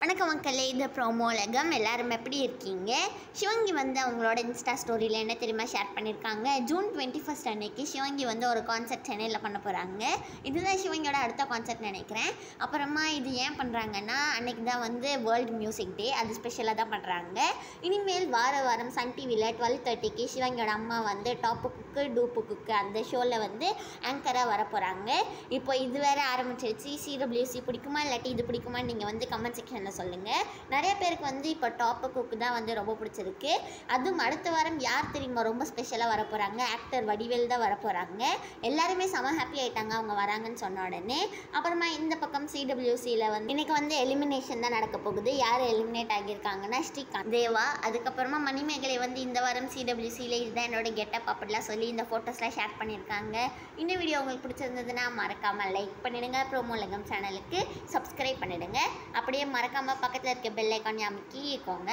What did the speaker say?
வணக்கம் மக்களே, இது ப்ரோமோலகம். எல்லாரும் எப்படி இருக்கீங்க? சிவங்கி வந்து அவங்களோட இன்ஸ்டா ஸ்டோரியில் என்ன தெரியுமா ஷேர் பண்ணியிருக்காங்க? ஜூன் 21 அன்னைக்கு சிவங்கி வந்து ஒரு கான்சர்ட் சென்னையில் பண்ண போகிறாங்க. இதுதான் சிவங்கியோட அடுத்த கான்சர்ட் நினைக்கிறேன். அப்புறமா இது ஏன் பண்ணுறாங்கன்னா, அன்னைக்கு தான் வந்து வேர்ல்டு மியூசிக் டே, அது ஸ்பெஷலாக தான் பண்ணுறாங்க. இனிமேல் வாரம் சன் டிவியில் 12:30க்கு சிவங்கியோட அம்மா வந்து டாப்பு குக்கு டூப்பு குக்கு அந்த ஷோவில் வந்து ஆங்கராக வர போகிறாங்க. இப்போ இது வேறு ஆரம்பிச்சிருச்சு. சிடபிள்யூசி பிடிக்குமா இல்லாட்டி இது பிடிக்குமா நீங்கள் வந்து கமெண்ட் செக்ஷன் சொல்லுங்கள். நிறைய பேருக்கு வந்து இப்போ டாப்பு குக்கு தான் வந்து ரொம்ப பிடிச்சிருக்கு. அதுவும் அடுத்த வாரம் யார் தெரியுமா ரொம்ப ஸ்பெஷலாக வர போகிறாங்க? ஆக்டர் வடிவேல் தான் வர போகிறாங்க. எல்லாருமே செம ஹாப்பி ஆகிட்டாங்க அவங்க வராங்கன்னு சொன்ன உடனே. அப்புறமா இந்த பக்கம் சிடபிள்யூசியில் வந்து இன்றைக்கி வந்து எலிமினேஷன் தான் நடக்க போகுது. யார் எலிமினேட் ஆகியிருக்காங்கன்னா ஸ்ரீகாந்த், தேவா, அதுக்கப்புறமா மணிமேகலை வந்து இந்த வாரம் சிடபிள்யூசியில் இதுதான் என்னோட கெட்டப் அப்படிலாம் சொல்லி இந்த ஃபோட்டோஸ்லாம் ஷேர் பண்ணியிருக்காங்க. இந்த வீடியோ உங்களுக்கு பிடிச்சிருந்ததுன்னா மறக்காமல் லைக் பண்ணிவிடுங்க. ப்ரோமோலகம் சேனலுக்கு சப்ஸ்கிரைப் பண்ணிவிடுங்க. அப்படியே மறக்காமல் பக்கத்தில் இருக்க பெல் ஐக்கான் அமைக்கிக்கோங்க.